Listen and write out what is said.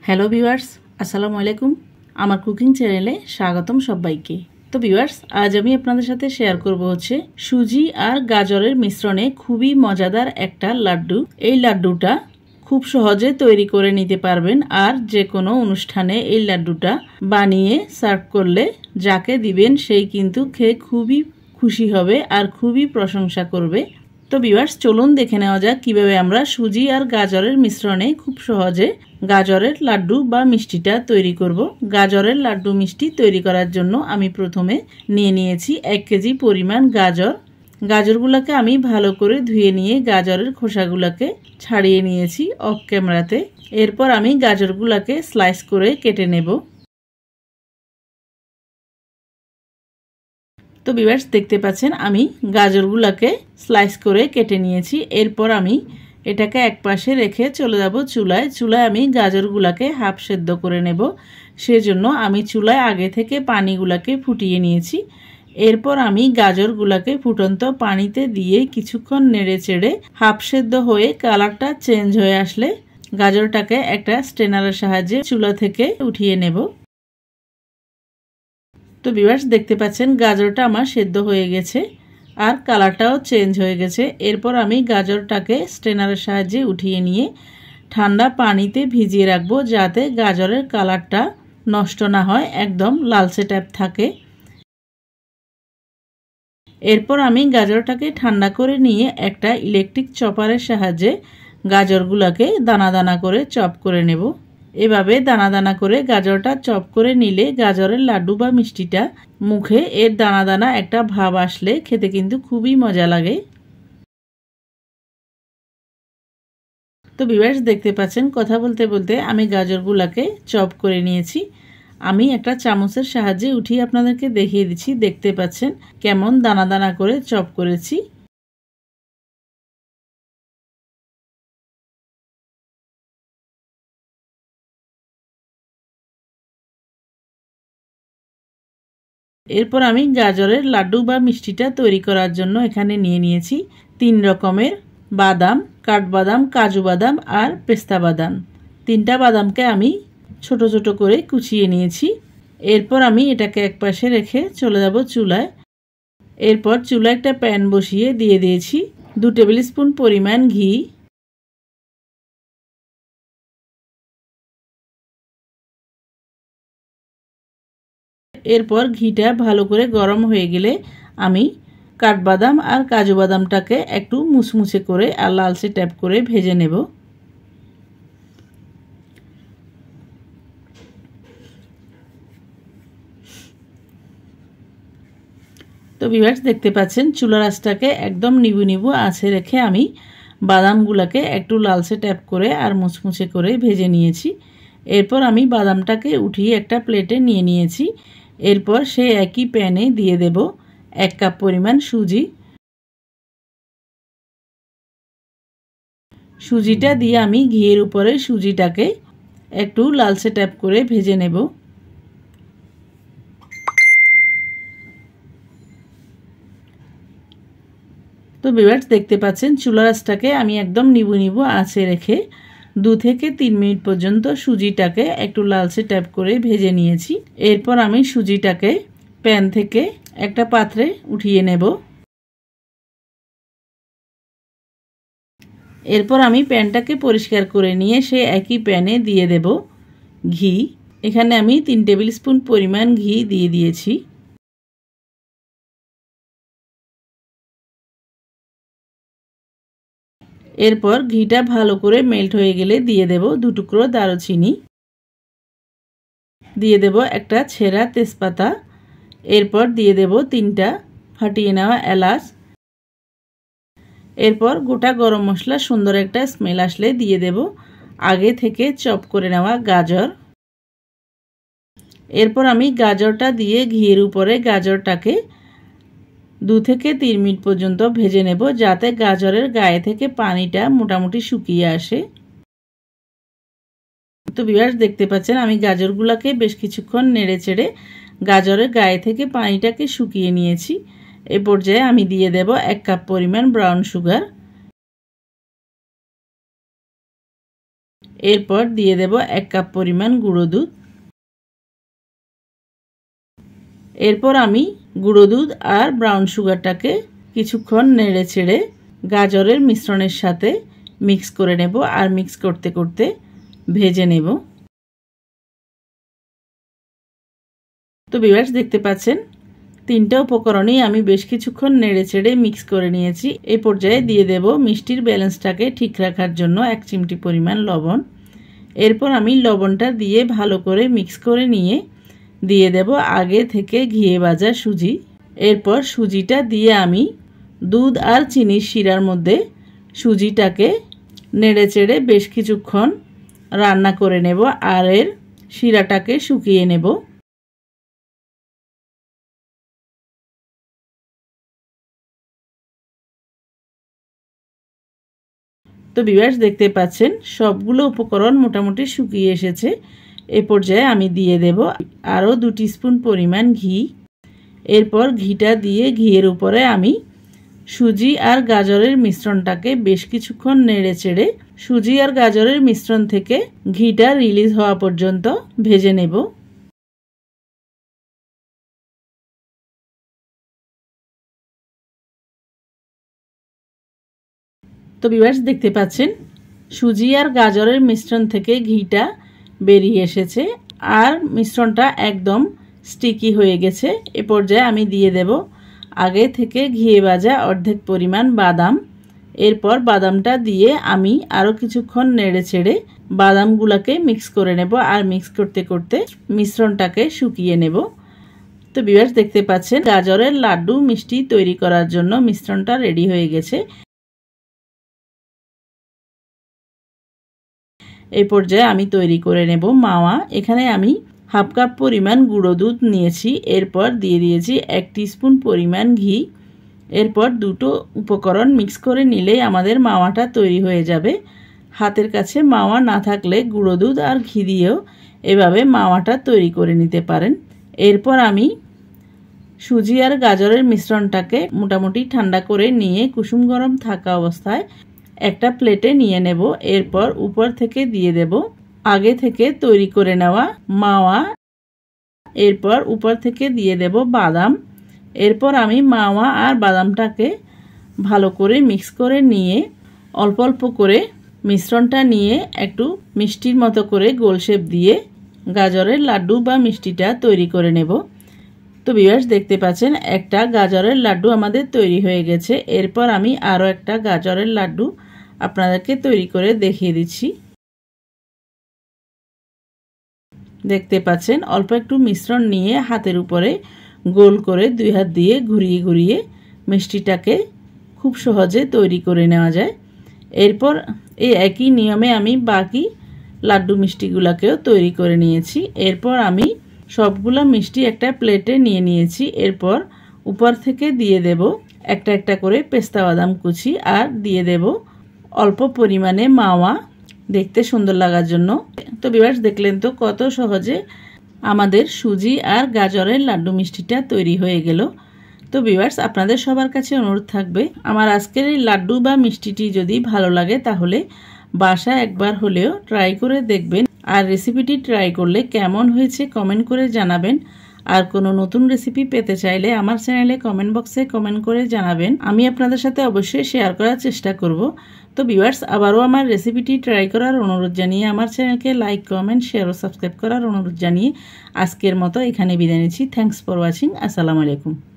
Hello viewers, আসসালামু আলাইকুম। আমার কুকিং চ্যানেলে স্বাগতম সবাইকে। তো ভিউয়ার্স, আজ আমি আপনাদের সাথে শেয়ার করব হচ্ছে সুজি আর গাজরের মিশ্রণে খুবই মজাদার একটা লাড্ডু। এই লাড্ডুটা খুব সহজে তৈরি করে নিতে পারবেন, আর যে কোনো অনুষ্ঠানে এই লাড্ডুটা বানিয়ে সার্ভ করলে যাকে দিবেন সেই কিন্তু খেয়ে খুবই খুশি হবে আর খুবই প্রশংসা করবে। তো ভিউয়ার্স, চলুন দেখে নেওয়া যাক কিভাবে আমরা সুজি আর গাজরের মিশ্রণে খুব সহজে গাজরের লাড্ডু বা মিষ্টিটা তৈরি করব। গাজরের লাড্ডু মিষ্টি তৈরি করার জন্য আমি প্রথমে নিয়ে নিয়েছি 1 কেজি পরিমাণ গাজর। গাজরগুলোকে আমি ভালো করে ধুয়ে নিয়ে গাজরের খোসাগুলোকে ছাড়িয়ে নিয়েছি অফ ক্যামেরাতে। এরপর আমি গাজরগুলোকে স্লাইস করে কেটে নেব। তো ভিউয়ার্স, দেখতে পাচ্ছেন আমি গাজরগুলোকে স্লাইস করে কেটে নিয়েছি। এরপর আমি এটাকে একপাশে রেখে চলে যাব চুলায়। চুলায় আমি গাজরগুলোকে হাফ সেদ্ধ করে নেব, সেজন্য আমি চুলায় আগে থেকে পানিগুলোকে ফুটিয়ে নিয়েছি। এরপর আমি গাজরগুলোকে ফুটন্ত পানিতে দিয়ে কিছুক্ষণ নেড়ে চেড়ে হাফ সেদ্ধ হয়ে কালারটা চেঞ্জ হয়ে আসলে গাজরটাকে একটা স্ট্রেনারের সাহায্যে চুলা থেকে উঠিয়ে নেব। তো ভিউয়ার্স, দেখতে পাচ্ছেন গাজরটা আমার সেদ্ধ হয়ে গেছে আর কালারটাও চেঞ্জ হয়ে গেছে। এরপর আমি গাজরটাকে স্ট্রেনারের সাহায্যে উঠিয়ে নিয়ে ঠান্ডা পানিতে ভিজিয়ে রাখবো, যাতে গাজরের কালারটা নষ্ট না হয়, একদম লালচে টাইপ থাকে। এরপর আমি গাজরটাকে ঠান্ডা করে নিয়ে একটা ইলেকট্রিক চপারের সাহায্যে গাজরগুলোকে দানা দানা করে চপ করে নেব। এভাবে দানা দানা করে গাজরটা চপ করে নিলে গাজরের লাড্ডু বা মিষ্টিটা মুখে এর দানা দানা একটা ভাব আসলে খেতে কিন্তু খুবই মজা লাগে। তো ভিউয়ার্স, দেখতে পাচ্ছেন কথা বলতে বলতে আমি গাজরগুলোকে চপ করে নিয়েছি। আমি একটা চামচের সাহায্যে উঠিয়ে আপনাদেরকে দেখিয়ে দিচ্ছি। দেখতে পাচ্ছেন কেমন দানা দানা করে চপ করেছি। এরপর আমি গাজরের লাড্ডু বা মিষ্টিটা তৈরি করার জন্য এখানে নিয়ে নিয়েছি 3 রকমের বাদাম, কাঠবাদাম, কাজু বাদাম আর পেস্তা বাদাম। 3টা বাদামকে আমি ছোট ছোট করে কুচিয়ে নিয়েছি। এরপর আমি এটাকে একপাশে রেখে চলে যাব চুলায়। এরপর চুলায় একটা প্যান বসিয়ে দিয়ে দিয়েছি 2 টেবিল স্পুন পরিমাণ ঘি। এরপর ঘিটা ভালো করে গরম হয়ে গেলে আমি কাঠবাদাম আর কাজু বাদামটাকে একটু মুচমুচে করে আর লালচে ট্যাপ করে ভেজে নেব। তো ভিউয়ার্স, দেখতে পাচ্ছেন চুলার আঁচটাকে একদম নিবু নিবু আঁচে রেখে আমি বাদামগুলোকে একটু লালচে ট্যাপ করে আর মুচমুচে করে ভেজে নিয়েছি। এরপর আমি বাদামটাকে উঠিয়ে একটা প্লেটে নিয়ে নিয়েছি। এরপর সেই একই প্যানে দিয়ে দেব 1 কাপ পরিমাণ সুজি। সুজিটা দিয়ে আমি ঘিয়ের উপরে সুজিটাকে একটু লালচে ট্যাপ করে ভেজে নেব। তো ভিউয়ার্স, দেখতে পাচ্ছেন চুলার আঁচটাকে আমি একদম নিবু নিবু আঁচে রেখে 2 থেকে 3 মিনিট পর্যন্ত সুজিটাকে একটু লালচে ট্যাপ করে ভেজে নিয়েছি। এরপর আমি সুজিটাকে প্যান থেকে একটা পাত্রে উঠিয়ে নেব। এরপর আমি প্যানটাকে পরিষ্কার করে নিয়ে সে একই প্যানে দিয়ে দেব ঘি। এখানে আমি 3 টেবিল স্পুন পরিমাণ ঘি দিয়ে দিয়েছি। এরপর ঘিটা ভালো করে মেল্ট হয়ে গেলে দিয়ে দেব 2 টুকরো দারুচিনি, দিয়ে দেব একটা ছেঁড়া তেজপাতা। এরপর দিয়ে দেব 3টা ফাটিয়ে নেওয়া এলাচ। এরপর গোটা গরম মশলা সুন্দর একটা স্মেল আসলে দিয়ে দেব আগে থেকে চপ করে নেওয়া গাজর। এরপর আমি গাজরটা দিয়ে ঘিয়ের উপরে গাজরটাকে 2 থেকে 3 মিনিট পর্যন্ত ভেজে নেব, যাতে গাজরের গায়ে থেকে পানিটা মোটামুটি শুকিয়ে আসে। তো ভিউয়ার্স, দেখতে পাচ্ছেন আমি গাজরগুলোকে বেশ কিছুক্ষণ নেড়ে চেড়ে গাজরের গায়ে থেকে পানিটাকে শুকিয়ে নিয়েছি। এই পর্যায়ে আমি দিয়ে দেব 1 কাপ পরিমাণ ব্রাউন সুগার। এরপর দিয়ে দেব 1 কাপ পরিমাণ গুঁড়ো দুধ। এরপর আমি গুঁড়ো দুধ আর ব্রাউন সুগারটাকে কিছুক্ষণ নেড়ে চেড়ে গাজরের মিশ্রণের সাথে মিক্স করে নেব আর মিক্স করতে করতে ভেজে নেব। তো ভিউয়ার্স দেখতে পাচ্ছেন তিনটা উপকরণই আমি বেশ কিছুক্ষণ নেড়ে চেড়ে মিক্স করে নিয়েছি। এই পর্যায়ে দিয়ে দেব মিষ্টির ব্যালেন্সটাকে ঠিক রাখার জন্য 1 চিমটি পরিমাণ লবণ। এরপর আমি লবণটা দিয়ে ভালো করে মিক্স করে নিয়ে দিয়ে দেব আগে থেকে ঘিয়ে ভাজা সুজি। এরপর সুজিটা দিয়ে আমি দুধ আর চিনির শিরার মধ্যে সুজিটাকে নেড়ে চেড়ে বেশ কিছুক্ষণ রান্না করে নেব আর এর শিরাটাকে শুকিয়ে নেব। তো ভিউয়ার্স দেখতে পাচ্ছেন সবগুলো উপকরণ মোটামুটি শুকিয়ে এসেছে। এই পর্যায়ে আমি দিয়ে দেব আরও 2 টিস্পুন পরিমাণ ঘি। এরপর ঘিটা দিয়ে ঘিয়ের উপরে আমি সুজি আর গাজরের মিশ্রণটাকে বেশ কিছুক্ষণ নেড়ে চেড়ে সুজি আর গাজরের মিশ্রণ থেকে ঘিটা রিলিজ হওয়া পর্যন্ত ভেজে নেব। তো ভিউয়ার্স দেখতে পাচ্ছেন সুজি আর গাজরের মিশ্রণ থেকে ঘিটা বেরিয়ে এসেছে আর মিশ্রণটা একদম স্টিকি হয়ে গেছে। এ পর্যায়ে আমি দিয়ে দেব আগে থেকে ঘিয়ে ভাজা অর্ধেক পরিমাণ বাদাম। এরপর বাদামটা দিয়ে আমি আরও কিছুক্ষণ নেড়ে ছেড়ে বাদামগুলোকে মিক্স করে নেব আর মিক্স করতে করতে মিশ্রণটাকে শুকিয়ে নেব। তো ভিউয়ার্স দেখতে পাচ্ছেন গাজরের লাড্ডু মিষ্টি তৈরি করার জন্য মিশ্রণটা রেডি হয়ে গেছে। এই পর্যায়ে আমি তৈরি করে নেব মাওয়া। এখানে আমি হাফ কাপ পরিমাণ গুঁড়ো দুধ নিয়েছি। এরপর দিয়ে দিয়েছি 1 টিস্পুন পরিমাণ ঘি। এরপর দুটো উপকরণ মিক্স করে নিলেই আমাদের মাওয়াটা তৈরি হয়ে যাবে। হাতের কাছে মাওয়া না থাকলে গুঁড়ো দুধ আর ঘি দিয়েও এভাবে মাওয়াটা তৈরি করে নিতে পারেন। এরপর আমি সুজি আর গাজরের মিশ্রণটাকে মোটামুটি ঠান্ডা করে নিয়ে কুসুম গরম থাকা অবস্থায় একটা প্লেটে নিয়ে নেব। এরপর উপর থেকে দিয়ে দেব আগে থেকে তৈরি করে নেওয়া মাওয়া। এরপর উপর থেকে দিয়ে দেব বাদাম। এরপর আমি মাওয়া আর বাদামটাকে ভালো করে মিক্স করে নিয়ে অল্প অল্প করে মিশ্রণটা নিয়ে একটু মিষ্টির মতো করে গোল শেপ দিয়ে গাজরের লাড্ডু বা মিষ্টিটা তৈরি করে নেব। তো ভিউয়ার্স দেখতে পাচ্ছেন একটা গাজরের লাড্ডু আমাদের তৈরি হয়ে গেছে। এরপর আমি আরও একটা গাজরের লাড্ডু আপনাদেরকে তৈরি করে দেখিয়ে দিচ্ছি। দেখতে পাচ্ছেন অল্প একটু মিশ্রণ নিয়ে হাতের উপরে গোল করে 2 হাত দিয়ে ঘুরিয়ে ঘুরিয়ে মিষ্টিটাকে খুব সহজে তৈরি করে নেওয়া যায়। এরপর এই একই নিয়মে আমি বাকি লাড্ডু মিষ্টিগুলোকেও তৈরি করে নিয়েছি। এরপর আমি সবগুলো মিষ্টি একটা প্লেটে নিয়ে নিয়েছি। এরপর উপর থেকে দিয়ে দেব একটা একটা করে পেস্তা বাদাম কুচি আর দিয়ে দেব অল্প পরিমাণে মাওয়া দেখতে সুন্দর লাগার জন্য। তো ভিউয়ার্স দেখলেন তো কত সহজে আমাদের সুজি আর গাজরের লাড্ডু মিষ্টিটা তৈরি হয়ে গেল। তো ভিউয়ার্স আপনাদের সবার কাছে অনুরোধ থাকবে আমার আজকের এই লাড্ডু বা মিষ্টিটি যদি ভালো লাগে তাহলে বাসায় একবার হলেও ট্রাই করে দেখবেন। আর রেসিপিটি ট্রাই করলে কেমন হয়েছে কমেন্ট করে জানাবেন। আর কোনো নতুন রেসিপি পেতে চাইলে আমার চ্যানেলে কমেন্ট বক্সে কমেন্ট করে জানাবেন। আমি আপনাদের সাথে অবশ্যই শেয়ার করার চেষ্টা করব। তো ভিউয়ার্স আবারও আমার রেসিপিটি ট্রাই করার অনুরোধ জানিয়ে আমার চ্যানেলকে লাইক কমেন্ট শেয়ার ও সাবস্ক্রাইব করার অনুরোধ জানিয়ে আজকের মতো এখানে বিদায় নিচ্ছি। Thanks for watching. আসসালামু আলাইকুম।